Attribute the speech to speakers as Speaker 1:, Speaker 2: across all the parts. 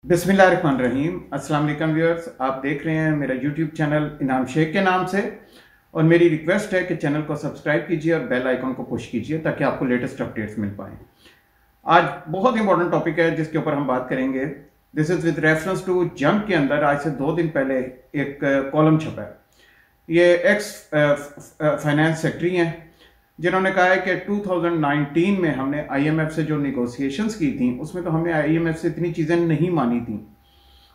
Speaker 1: बिस्मिल्लाहिर्रहमानिर्रहीम। अस्सलाम वालेकुम व्यूअर्स, आप देख रहे हैं मेरा यूट्यूब चैनल इनाम शेख के नाम से। और मेरी रिक्वेस्ट है कि चैनल को सब्सक्राइब कीजिए और बेल आइकन को पुश कीजिए ताकि आपको लेटेस्ट अपडेट्स मिल पाएँ। आज बहुत इंपॉर्टेंट टॉपिक है जिसके ऊपर हम बात करेंगे। This is with reference to जंग के अंदर आज से 2 दिन पहले एक कॉलम छपा है। ये एक्स फाइनेंस सेक्रेटरी हैं जिन्होंने कहा है कि 2019 में हमने आईएमएफ से जो निगोशिएशंस की थी उसमें तो हमने आईएमएफ से इतनी चीज़ें नहीं मानी थी,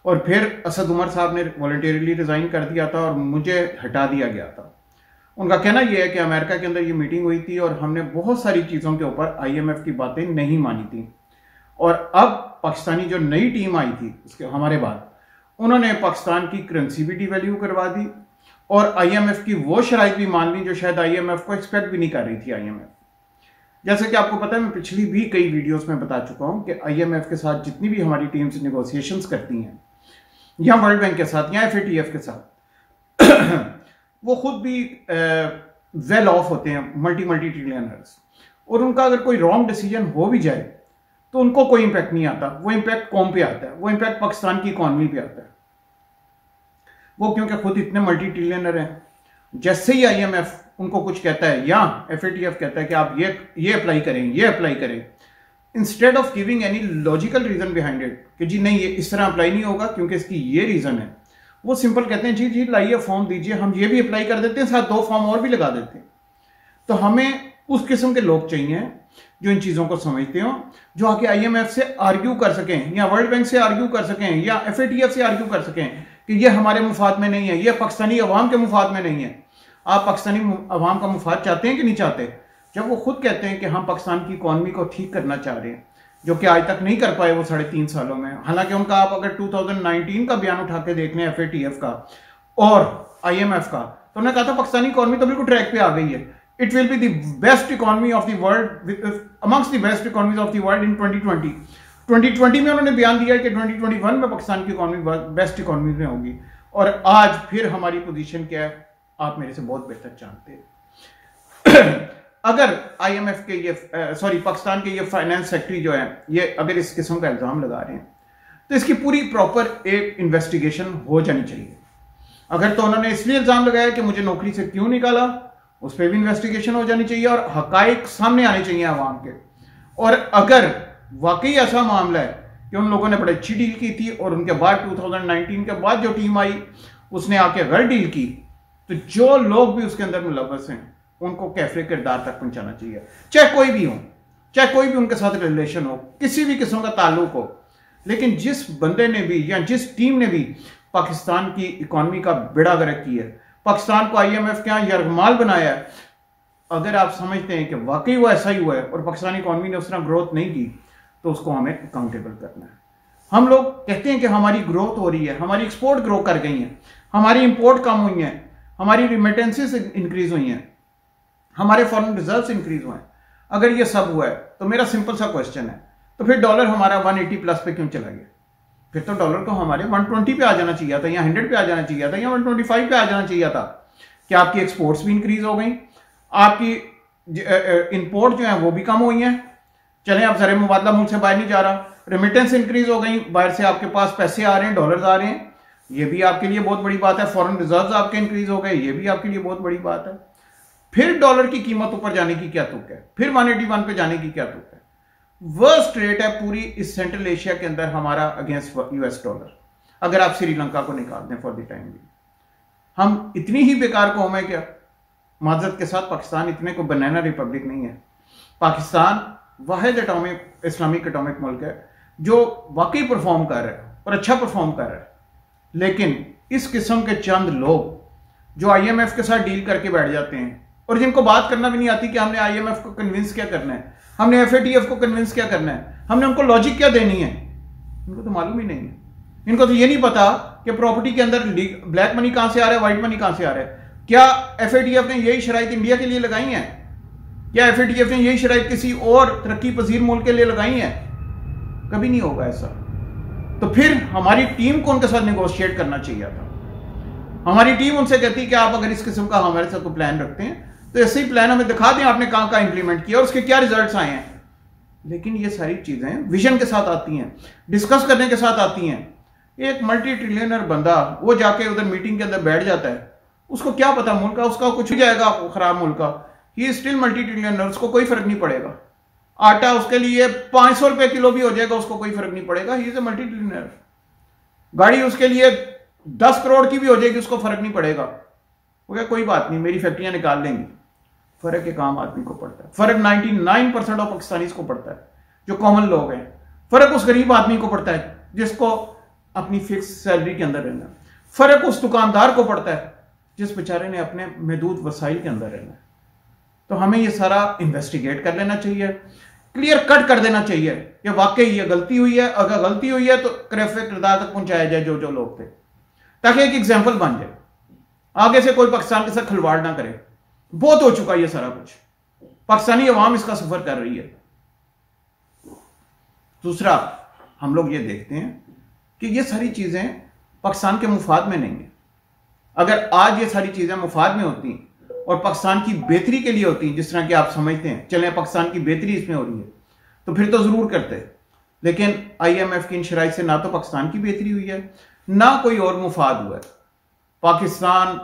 Speaker 1: और फिर असद उमर साहब ने वॉलंटियरली रिज़ाइन कर दिया था और मुझे हटा दिया गया था। उनका कहना यह है कि अमेरिका के अंदर ये मीटिंग हुई थी और हमने बहुत सारी चीज़ों के ऊपर आईएमएफ की बातें नहीं मानी थी, और अब पाकिस्तानी जो नई टीम आई थी उसके हमारे बाद उन्होंने पाकिस्तान की करेंसी भी डिवैल्यू करवा दी और आईएमएफ की वो शराइत भी मान ली जो शायद आईएमएफ को एक्सपेक्ट भी नहीं कर रही थी। आईएमएफ जैसे कि आपको पता है, मैं पिछली भी कई वीडियोस में बता चुका हूं कि आईएमएफ के साथ जितनी भी हमारी टीम्स नेगोशिएशंस करती हैं या वर्ल्ड बैंक के साथ या एफएटीएफ के साथ वो खुद भी वेल ऑफ होते हैं, मल्टी ट्रिलियनर्स, और उनका अगर कोई रॉन्ग डिसीजन हो भी जाए तो उनको कोई इंपैक्ट नहीं आता। वो इंपैक्ट कौन पे आता है? वो इंपैक्ट पाकिस्तान की इकॉनमी पे आता है। वो क्योंकि खुद इतने मल्टी ट्रिलियनर हैं, जैसे ही आईएमएफ उनको कुछ कहता है या एफएटीएफ कहता है कि आप ये अप्लाई करें, ये अप्लाई करें, instead of giving any logical reason behind it कि जी नहीं ये इस तरह अप्लाई नहीं होगा क्योंकि इसकी ये रीजन है, वो सिंपल कहते हैं जी लाइए फॉर्म दीजिए, हम ये भी अप्लाई कर देते हैं, साथ 2 फॉर्म और भी लगा देते हैं। तो हमें उस किस्म के लोग चाहिए जो इन चीजों को समझते हो, जो आके आईएमएफ से आर्ग्यू कर सकें या वर्ल्ड बैंक से आर्ग्यू कर सकें या एफएटीएफ से आर्ग्यू कर सकें कि ये हमारे मुफाद में नहीं है, ये पाकिस्तानी अवाम के मुफाद में नहीं है। आप पाकिस्तानी अवाम का मुफाद चाहते हैं कि नहीं चाहते? जब वो खुद कहते हैं कि हम पाकिस्तान की इकॉनमी को ठीक करना चाह रहे हैं, जो कि आज तक नहीं कर पाए वो 3.5 सालों में। हालांकि उनका आप अगर 2019 का बयान उठा के देख लें एफएटीएफ का और आईएमएफ का, तो उन्होंने कहा था पाकिस्तानी इकॉनमी तो बिल्कुल ट्रैक पे आ गई है। It will be the best economy of the world, amongst the best economies of the world in 2020 में उन्होंने बयान दिया कि 2021 में पाकिस्तान की इकॉनमी बेस्ट इकॉनमी में होगी। और आज फिर हमारी पोजीशन क्या है आप मेरे से बहुत बेहतर जानते हैं। अगर आईएमएफ के ये पाकिस्तान के ये फाइनेंस सेक्रेटरी जो है ये अगर इस किस्म का इल्जाम लगा रहे हैं तो इसकी पूरी प्रॉपर एक इन्वेस्टिगेशन हो जानी चाहिए। अगर तो उन्होंने इसलिए इल्जाम लगाया कि मुझे नौकरी से क्यों निकाला, उस पर भी इन्वेस्टिगेशन हो जानी चाहिए और हकाइक सामने आने चाहिए आवाम के। और अगर वाकई ऐसा मामला है कि उन लोगों ने बड़ी अच्छी डील की थी और उनके बाद 2019 के बाद जो टीम आई उसने आके गलत डील की, तो जो लोग भी उसके अंदर मुलव्वस हैं उनको कैफरे किरदार तक पहुंचाना चाहिए, चाहे कोई भी हो, चाहे कोई भी उनके साथ रिलेशन हो, किसी भी किस्म का ताल्लुक हो। लेकिन जिस बंदे ने भी या जिस टीम ने भी पाकिस्तान की इकॉनमी का बेड़ा गर्क किया है, पाकिस्तान को आईएमएफ के यहाँ यरगमाल बनाया है, अगर आप समझते हैं कि वाकई वो ऐसा ही हुआ है और पाकिस्तानी इकॉनमी ने उस तरह ग्रोथ नहीं की, तो उसको हमें अकाउंटेबल करना है। हम लोग कहते हैं कि हमारी ग्रोथ हो रही है, हमारी एक्सपोर्ट ग्रो कर गई है, हमारी इंपोर्ट कम हुई है, हमारी रिमिटेंसेस इंक्रीज हुई हैं, हमारे फॉरेन रिजर्व्स इंक्रीज हुए हैं। अगर ये सब हुआ है तो मेरा सिंपल सा क्वेश्चन है, तो फिर डॉलर हमारा 180 प्लस पे क्यों चला गया? फिर तो डॉलर को हमारे 120 पे आ जाना चाहिए था, या 100 पे आ जाना चाहिए था, या 125 पे आ जाना चाहिए था। कि आपकी एक्सपोर्ट्स भी इंक्रीज हो गई, आपकी इंपोर्ट जो है वो भी कम हुई है। चलें अब ज़र मुबादला मुल्क से बाहर नहीं जा रहा, रेमिटेंस इंक्रीज हो गई, बाहर से आपके पास पैसे आ रहे हैं, डॉलर्स आ रहे हैं, ये भी आपके लिए बहुत बड़ी बात है। फॉरेन रिजर्व्स आपके इंक्रीज हो गए, ये भी आपके लिए बहुत बड़ी बात है। फिर डॉलर की कीमत ऊपर जाने की क्या तुक है? फिर 181 पे जाने की क्या तुक है? वर्स्ट रेट है पूरी इस सेंट्रल एशिया के अंदर हमारा अगेंस्ट यूएस डॉलर, अगर आप श्रीलंका को निकाल दें फॉर द टाइम भी। हम इतनी ही बेकार कौम है क्या? माजरत के साथ पाकिस्तान इतने को बनाना रिपब्लिक नहीं है। पाकिस्तान वाहिद इस्लामिक एटॉमिक मुल्क है जो वाकई परफॉर्म कर रहा है और अच्छा परफॉर्म कर रहा है। लेकिन इस किस्म के चंद लोग जो आईएमएफ के साथ डील करके बैठ जाते हैं और जिनको बात करना भी नहीं आती कि हमने आईएमएफ को कन्विंस क्या करना है, हमने एफएटीएफ को कन्विंस क्या करना है, हमने उनको लॉजिक क्या देनी है, इनको तो मालूम ही नहीं है। इनको तो ये नहीं पता कि प्रॉपर्टी के अंदर ब्लैक मनी कहां से आ रहा है, व्हाइट मनी कहां से आ रहा है। क्या एफएटीएफ ने यही शराइत इंडिया के लिए लगाई हैं? क्या एफएटीएफ ने यही शराइत किसी और तरक्की पजीर मुल्क के लिए लगाई हैं? कभी नहीं होगा ऐसा। तो फिर हमारी टीम को उनके साथ नेगोशिएट करना चाहिए था। हमारी टीम उनसे कहती कि आप अगर इस किस्म का हमारे साथ प्लान रखते हैं तो ऐसे ही प्लान हमें दिखा दें आपने कहां कहां इंप्लीमेंट किया और उसके क्या रिजल्ट्स आए हैं। लेकिन ये सारी चीजें विजन के साथ आती हैं, डिस्कस करने के साथ आती हैं। एक मल्टी ट्रिलियनर बंदा वो जाके उधर मीटिंग के अंदर बैठ जाता है, उसको क्या पता मुल्क का, उसका कुछ हो जाएगा खराब मुल्क का, he is still multi trillionaire, उसको कोई फर्क नहीं पड़ेगा। आटा उसके लिए 500 रुपए किलो भी हो जाएगा, उसको कोई फर्क नहीं पड़ेगा, he is a multi trillionaire. गाड़ी उसके लिए 10 करोड़ की भी हो जाएगी, उसको फर्क नहीं पड़ेगा, वो क्या कोई बात नहीं, मेरी फैक्ट्रियां निकाल देंगी। फर्क एक आम आदमी को पड़ता है, फर्क 99% ऑफ पाकिस्तानीज को पड़ता है जो कॉमन लोग हैं। फर्क उस गरीब आदमी को पड़ता है जिसको अपनी फिक्स सैलरी के अंदर रहना। फर्क उस दुकानदार को पड़ता है जिस बेचारे ने अपने महदूद वसाइल के अंदर रहना है। तो हमें ये सारा इन्वेस्टिगेट कर लेना चाहिए, क्लियर कट कर देना चाहिए कि वाकई ये गलती हुई है, अगर गलती हुई है तो करेक्ट किरदार तक पहुंचाया जाए जो जो लोग थे, ताकि एक एग्जाम्पल बन जाए, आगे से कोई पाकिस्तान के साथ खिलवाड़ ना करे। बहुत हो चुका ये सारा कुछ, पाकिस्तानी अवाम इसका सफर कर रही है। दूसरा, हम लोग ये देखते हैं कि ये सारी चीजें पाकिस्तान के मुफाद में नहीं है। अगर आज ये सारी चीजें मुफाद में होती और पाकिस्तान की बेहतरी के लिए होती, जिस तरह कि आप समझते हैं, चले पाकिस्तान की बेहतरी इसमें हो रही है, तो फिर तो जरूर करते। लेकिन IMF की इन शराइत से ना तो पाकिस्तान की बेहतरी हुई है, ना कोई और मुफाद हुआ है। पाकिस्तान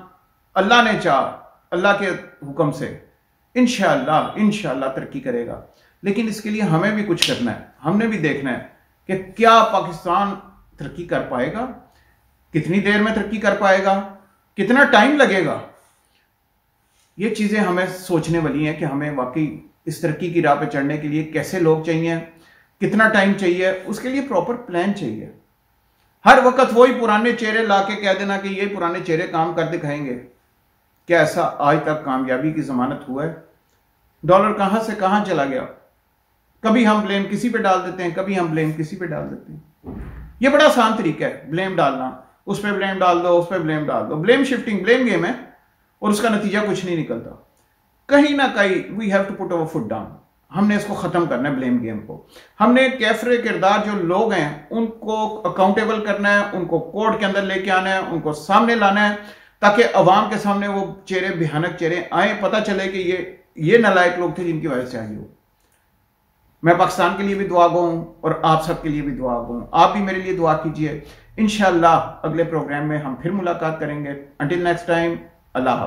Speaker 1: अल्लाह ने चाह, अल्लाह के हुक्म से इंशाअल्लाह तरक्की करेगा, लेकिन इसके लिए हमें भी कुछ करना है। हमने भी देखना है कि क्या पाकिस्तान तरक्की कर पाएगा, कितनी देर में तरक्की कर पाएगा, कितना टाइम लगेगा। ये चीजें हमें सोचने वाली हैं कि हमें वाकई इस तरक्की की राह पे चढ़ने के लिए कैसे लोग चाहिए, कितना टाइम चाहिए, उसके लिए प्रॉपर प्लान चाहिए। हर वक्त वही पुराने चेहरे लाके कह देना कि ये पुराने चेहरे काम कर दिखाएंगे, क्या ऐसा आज तक कामयाबी की जमानत हुआ है? डॉलर कहां से कहां चला गया, कभी हम ब्लेम किसी पे डाल देते हैं, कभी हम ब्लेम किसी पे डाल देते हैं। ये बड़ा आसान तरीका है ब्लेम डालना, उस पर ब्लेम डाल दो, उस पर ब्लेम डाल दो। ब्लेम शिफ्टिंग ब्लेम गेम है और उसका नतीजा कुछ नहीं निकलता। कहीं ना कहीं we have to put our foot down. हमने इसको खत्म करना है, ब्लेम गेम को। हमने कैफरे किरदार जो लोग हैं उनको अकाउंटेबल करना है, उनको कोर्ट के अंदर लेके आना है, उनको सामने लाना है, ताकि अवाम के सामने वो चेहरे, भयानक चेहरे आए, पता चले कि ये नालायक लोग थे जिनकी वजह से आई हो। मैं पाकिस्तान के लिए भी दुआ गो हूं और आप सबके लिए भी दुआ गो हूं। आप भी मेरे लिए दुआ कीजिए। इंशाअल्लाह अगले प्रोग्राम में हम फिर मुलाकात करेंगे। अंटिल नेक्स्ट टाइम, अल्लाह हाफ़िज़।